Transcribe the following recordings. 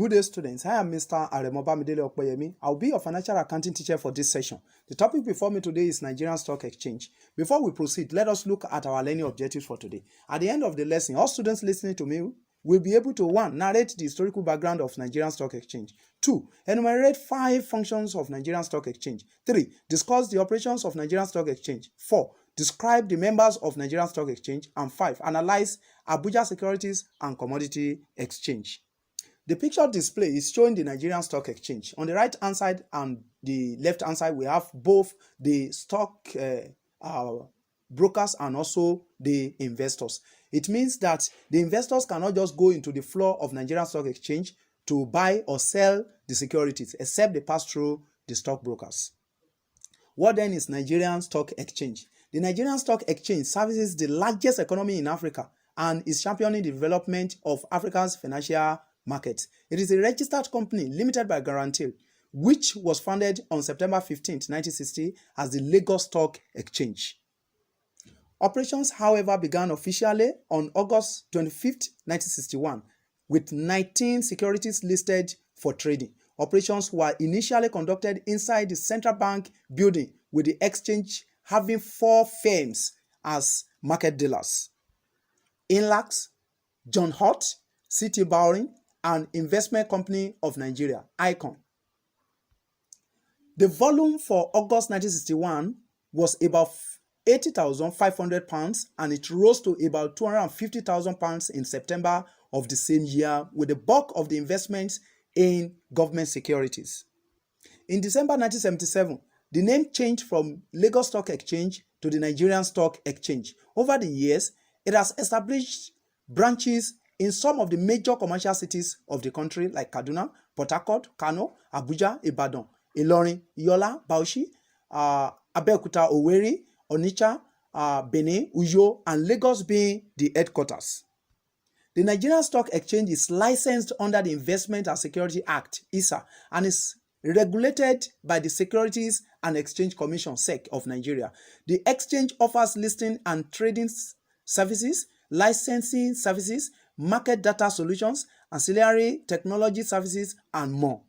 Good day, students. I am Mr. Aremo Bamidele Okpeyemi. I'll be your financial accounting teacher for this session. The topic before me today is Nigerian Stock Exchange. Before we proceed, let us look at our learning objectives for today. At the end of the lesson, all students listening to me will be able to 1. Narrate the historical background of Nigerian Stock Exchange. 2. Enumerate 5 functions of Nigerian Stock Exchange. 3. Discuss the operations of Nigerian Stock Exchange. 4. Describe the members of Nigerian Stock Exchange. And 5. Analyze Abuja Securities and Commodity Exchange. The picture display is showing the Nigerian Stock Exchange. On the right hand side and the left hand side, we have both the stock brokers and also the investors. It means that the investors cannot just go into the floor of Nigerian Stock Exchange to buy or sell the securities, except they pass through the stock brokers. What then is Nigerian Stock Exchange? The Nigerian Stock Exchange services the largest economy in Africa and is championing the development of Africa's financial market. It is a registered company limited by guarantee, which was founded on September 15, 1960 as the Lagos Stock Exchange. Operations, however, began officially on August 25, 1961, with 19 securities listed for trading. Operations were initially conducted inside the Central Bank building, with the exchange having 4 firms as market dealers: Inlax, John Hurt, City Bowring, and Investment Company of Nigeria, ICON. The volume for August 1961 was about £80,500 and it rose to about £250,000 in September of the same year, with the bulk of the investments in government securities. In December 1977, the name changed from Lagos Stock Exchange to the Nigerian Stock Exchange. Over the years, it has established branches in some of the major commercial cities of the country like Kaduna, Port Harcourt, Kano, Abuja, Ibadan, Ilorin, Yola, Bauchi, Abeokuta, Owerri, Onitsha, Benin, Uyo, and Lagos being the headquarters. The Nigerian Stock Exchange is licensed under the Investment and Security Act, ISA, and is regulated by the Securities and Exchange Commission, SEC, of Nigeria. The exchange offers listing and trading services, licensing services, market data solutions, ancillary technology services, and more.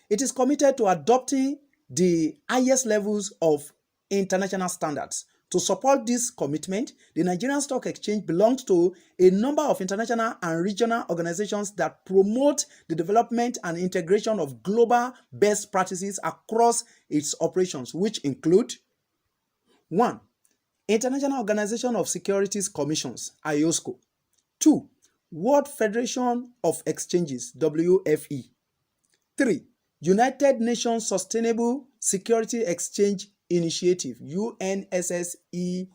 It is committed to adopting the highest levels of international standards. To support this commitment, the Nigerian Stock Exchange belongs to a number of international and regional organizations that promote the development and integration of global best practices across its operations, which include: 1. International Organization of Securities Commissions, IOSCO. 2. World Federation of Exchanges, WFE. 3. United Nations Sustainable Security Exchange Initiative, UNSSEI.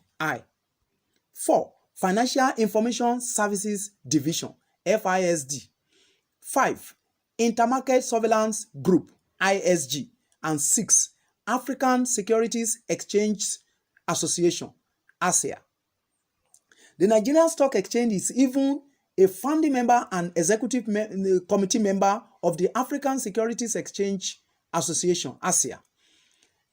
4. Financial Information Services Division, FISD. 5. Intermarket Surveillance Group, ISG. And 6. African Securities Exchange Association, ASEA. The Nigerian Stock Exchange is even a founding member and executive committee member of the African Securities Exchange Association, ASEA.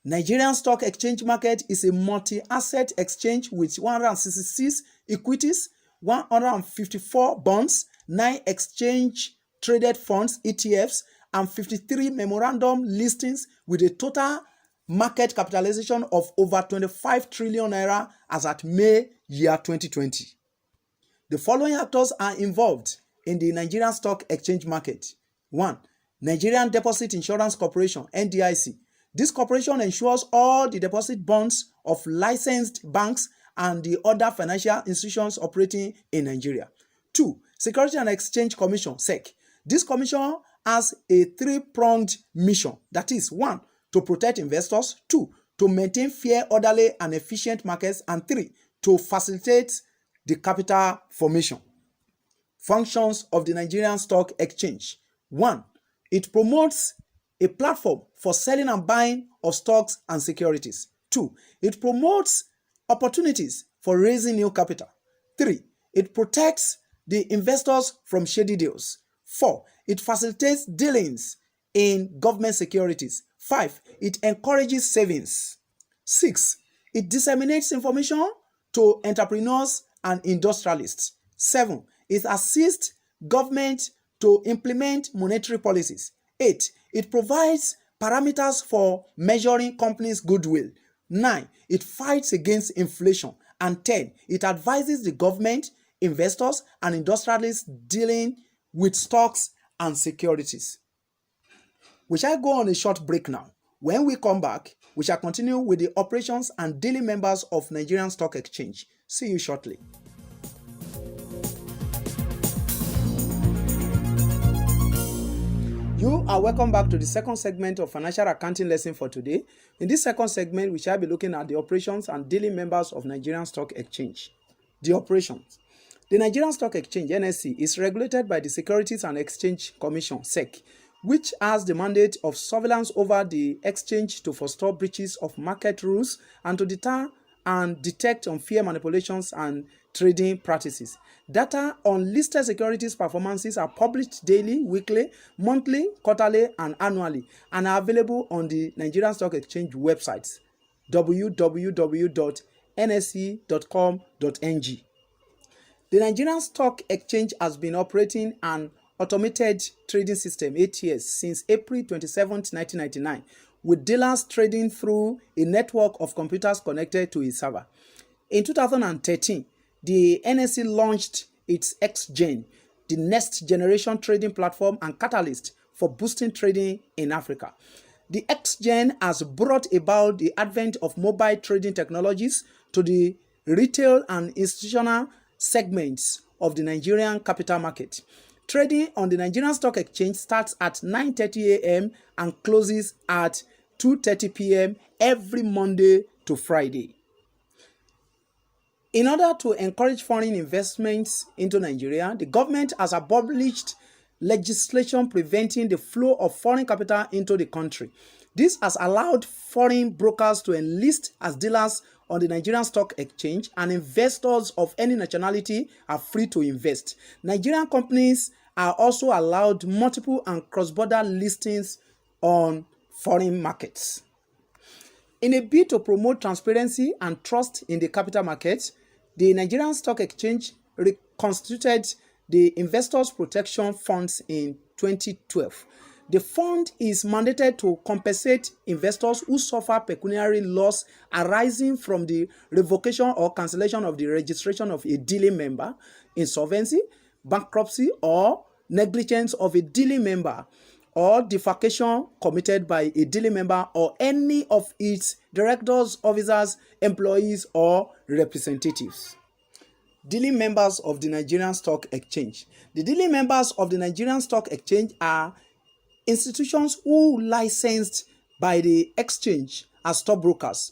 Nigerian Stock Exchange market is a multi-asset exchange with 166 equities, 154 bonds, 9 exchange-traded funds, ETFs, and 53 memorandum listings, with a total market capitalization of over 25 trillion naira as at May year 2020. The following actors are involved in the Nigerian Stock Exchange market. 1. Nigerian Deposit Insurance Corporation, NDIC. This corporation ensures all the deposit bonds of licensed banks and the other financial institutions operating in Nigeria. 2. Security and Exchange Commission, SEC. This commission has a 3-pronged mission, that is: 1. To protect investors, 2. To maintain fair, orderly, and efficient markets, and 3. To facilitate the capital formation. Functions of the Nigerian Stock Exchange. 1. It promotes a platform for selling and buying of stocks and securities. 2. It promotes opportunities for raising new capital. 3. It protects the investors from shady deals. 4. It facilitates dealings in government securities. 5. It encourages savings. 6. It disseminates information to entrepreneurs and industrialists. 7. It assists government to implement monetary policies. 8. It provides parameters for measuring companies' goodwill. 9. It fights against inflation. And 10. It advises the government, investors, and industrialists dealing with stocks and securities. We shall go on a short break now. When we come back, we shall continue with the operations and daily members of Nigerian Stock Exchange. See you shortly. You are welcome back to the second segment of Financial Accounting Lesson for today. In this second segment, we shall be looking at the operations and daily members of Nigerian Stock Exchange. The operations. The Nigerian Stock Exchange, NSE, is regulated by the Securities and Exchange Commission, SEC, which has the mandate of surveillance over the exchange to forestall breaches of market rules and to deter and detect unfair manipulations and trading practices. Data on listed securities performances are published daily, weekly, monthly, quarterly, and annually, and are available on the Nigerian Stock Exchange website, www.nse.com.ng. The Nigerian Stock Exchange has been operating an automated trading system, ATS, since April 27, 1999, with dealers trading through a network of computers connected to a server. In 2013, the NSE launched its XGen, the next generation trading platform and catalyst for boosting trading in Africa. The XGen has brought about the advent of mobile trading technologies to the retail and institutional segments of the Nigerian capital market. Trading on the Nigerian Stock Exchange starts at 9:30 a.m. and closes at 2:30 p.m. every Monday to Friday. In order to encourage foreign investments into Nigeria, the government has abolished legislation preventing the flow of foreign capital into the country. This has allowed foreign brokers to enlist as dealers on the Nigerian Stock Exchange, and investors of any nationality are free to invest. Nigerian companies are also allowed multiple and cross-border listings on foreign markets. In a bid to promote transparency and trust in the capital markets, the Nigerian Stock Exchange reconstituted the Investors Protection Funds in 2012. The fund is mandated to compensate investors who suffer pecuniary loss arising from the revocation or cancellation of the registration of a dealing member, insolvency, bankruptcy, or negligence of a dealing member, or defalcation committed by a dealing member or any of its directors, officers, employees, or representatives. Dealing members of the Nigerian Stock Exchange. The dealing members of the Nigerian Stock Exchange are institutions who, licensed by the exchange as stockbrokers,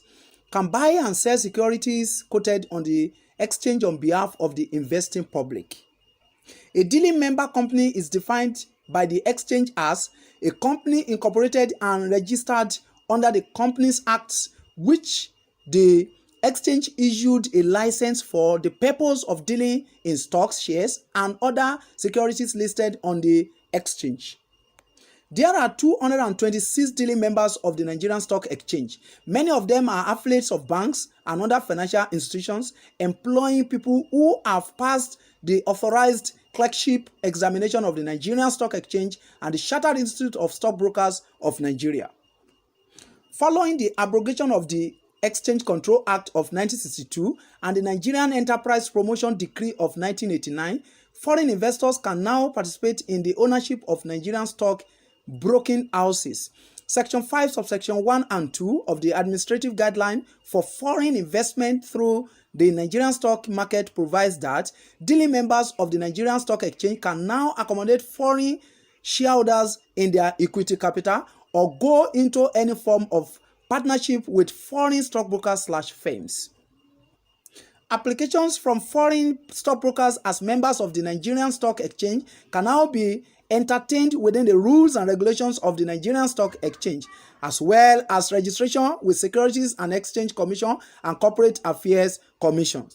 can buy and sell securities quoted on the exchange on behalf of the investing public. A dealing member company is defined by the exchange as a company incorporated and registered under the Companies Act, which the exchange issued a license for the purpose of dealing in stocks, shares, and other securities listed on the exchange. There are 226 dealing members of the Nigerian Stock Exchange. Many of them are affiliates of banks and other financial institutions employing people who have passed the authorized clerkship examination of the Nigerian Stock Exchange and the Chartered Institute of Stockbrokers of Nigeria. Following the abrogation of the Exchange Control Act of 1962 and the Nigerian Enterprise Promotion Decree of 1989, foreign investors can now participate in the ownership of Nigerian stock broking houses. Section 5, subsection 1 and 2 of the Administrative Guideline for Foreign Investment through the Nigerian stock market provides that dealing members of the Nigerian Stock Exchange can now accommodate foreign shareholders in their equity capital or go into any form of partnership with foreign stockbrokers/firms. Applications from foreign stockbrokers as members of the Nigerian Stock Exchange can now be entertained within the rules and regulations of the Nigerian Stock Exchange, as well as registration with Securities and Exchange Commission and Corporate Affairs Commission.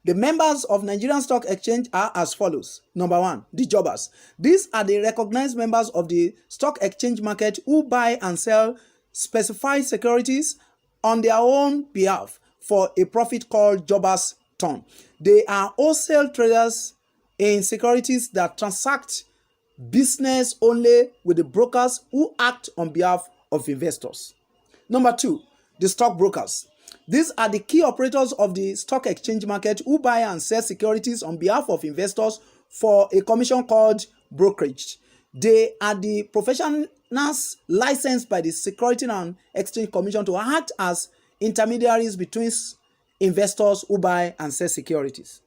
The members of Nigerian Stock Exchange are as follows. Number 1, the jobbers. These are the recognized members of the stock exchange market who buy and sell specified securities on their own behalf for a profit called jobbers' turn. They are wholesale traders in securities that transact business only with the brokers who act on behalf of investors. Number 2, the stockbrokers. These are the key operators of the stock exchange market who buy and sell securities on behalf of investors for a commission called brokerage. They are the professionals licensed by the Securities and Exchange Commission to act as intermediaries between investors who buy and sell securities.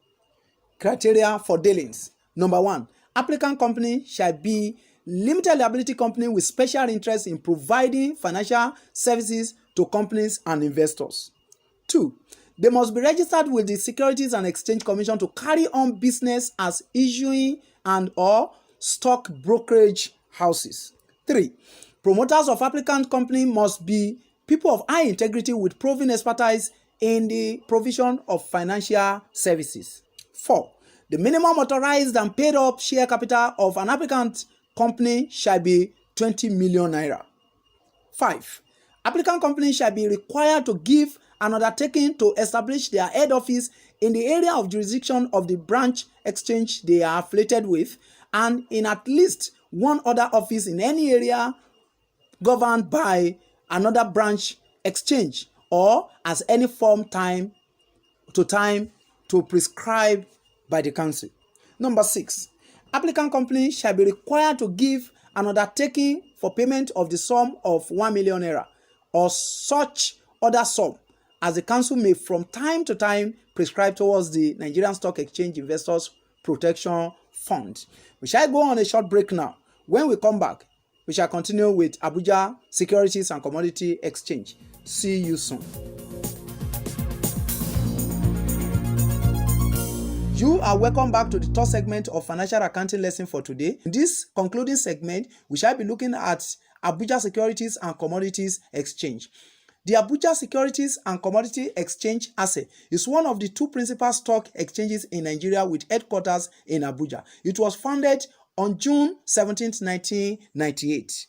Criteria for dealings. Number 1, applicant company shall be limited liability company with special interest in providing financial services to companies and investors. 2, they must be registered with the Securities and Exchange Commission to carry on business as issuing and or stock brokerage houses. 3, promoters of applicant company must be people of high integrity with proven expertise in the provision of financial services. 4, the minimum authorized and paid up share capital of an applicant company shall be 20 million naira. 5, applicant company shall be required to give an undertaking to establish their head office in the area of jurisdiction of the branch exchange they are affiliated with, and in at least one other office in any area governed by another branch exchange, or as any form time to prescribe by the council. Number 6, applicant company shall be required to give an undertaking for payment of the sum of 1 million naira or such other sum as the council may from time to time prescribe towards the Nigerian Stock Exchange Investors Protection Fund. We shall go on a short break now. When we come back, we shall continue with Abuja Securities and Commodity Exchange. See you soon. You are welcome back to the third segment of financial accounting lesson for today. In this concluding segment, we shall be looking at Abuja Securities and Commodities Exchange. The Abuja Securities and Commodity Exchange (ASE) is one of the two principal stock exchanges in Nigeria with headquarters in Abuja. It was founded on June 17, 1998.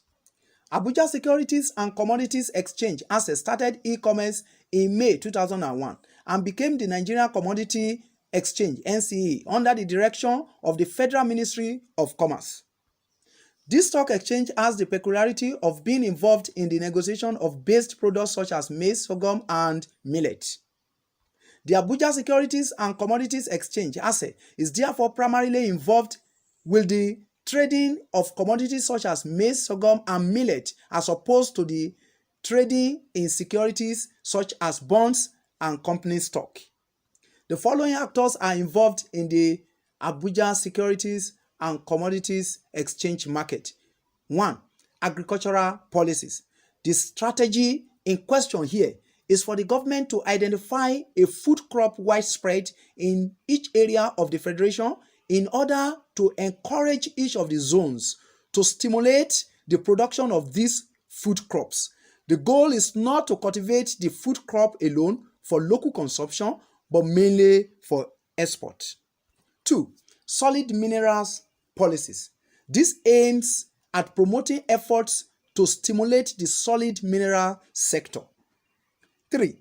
Abuja Securities and Commodities Exchange (ASE) started e-commerce in May 2001 and became the Nigerian Commodity Exchange (NCE) under the direction of the Federal Ministry of Commerce. This stock exchange has the peculiarity of being involved in the negotiation of based products such as maize, sorghum, and millet. The Abuja Securities and Commodities Exchange (ASE) is therefore primarily involved with the trading of commodities such as maize, sorghum, and millet, as opposed to the trading in securities such as bonds and company stock. The following actors are involved in the Abuja Securities and Commodities Exchange market. 1. Agricultural policies. The strategy in question here is for the government to identify a food crop widespread in each area of the federation in order to encourage each of the zones to stimulate the production of these food crops. The goal is not to cultivate the food crop alone for local consumption, but mainly for export. 2. Solid minerals policies. This aims at promoting efforts to stimulate the solid mineral sector. 3.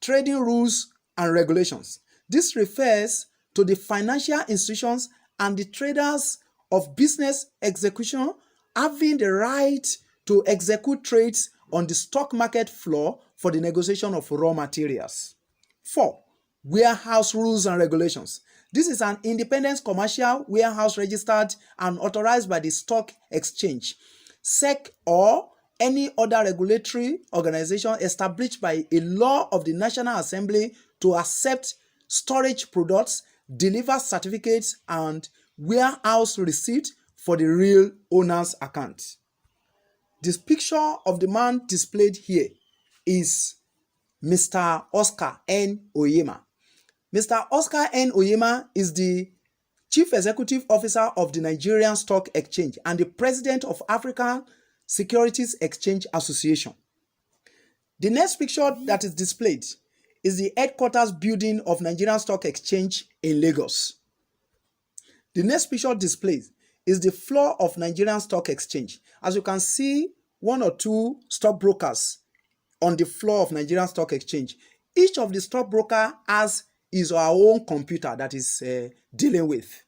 Trading rules and regulations. This refers to the financial institutions and the traders of business execution having the right to execute trades on the stock market floor for the negotiation of raw materials. 4. Warehouse rules and regulations. This is an independent commercial warehouse registered and authorized by the stock exchange, SEC, or any other regulatory organization established by a law of the National Assembly to accept storage products, deliver certificates, and warehouse receipt for the real owner's account. This picture of the man displayed here is Mr. Oscar N. Oyema. Mr. Oscar N. Oyema is the Chief Executive Officer of the Nigerian Stock Exchange and the President of African Securities Exchange Association. The next picture that is displayed is the headquarters building of Nigerian Stock Exchange in Lagos. The next picture displayed is the floor of Nigerian Stock Exchange. As you can see, one or two stockbrokers on the floor of Nigerian Stock Exchange. Each of the stockbroker has his or her own computer that is dealing with.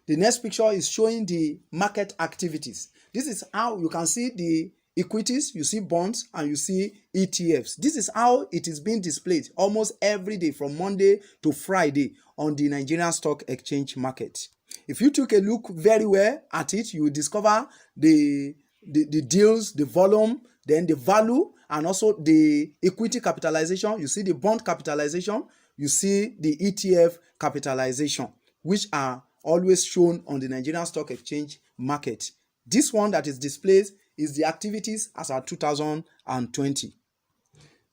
The next picture is showing the market activities. This is how you can see the equities, you see bonds, and you see ETFs. This is how it is being displayed almost every day from Monday to Friday on the Nigerian Stock Exchange market. If you took a look very well at it, you will discover the deals, the volume, then the value, and also the equity capitalization. You see the bond capitalization, you see the ETF capitalization, which are always shown on the Nigerian Stock Exchange market. This one that is displayed is the activities as at 2020.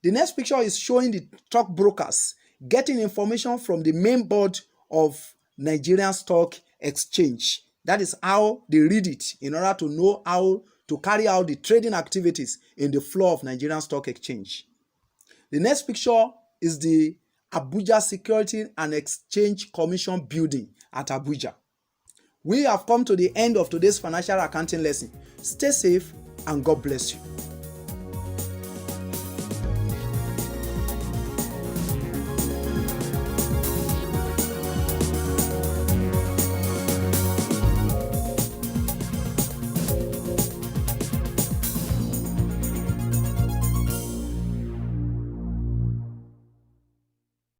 The next picture is showing the stockbrokers getting information from the main board of Nigerian Stock Exchange. That is how they read it in order to know how to carry out the trading activities in the floor of Nigerian Stock Exchange. The next picture is the Abuja Security and Exchange Commission building at Abuja. We have come to the end of today's financial accounting lesson. Stay safe and God bless you.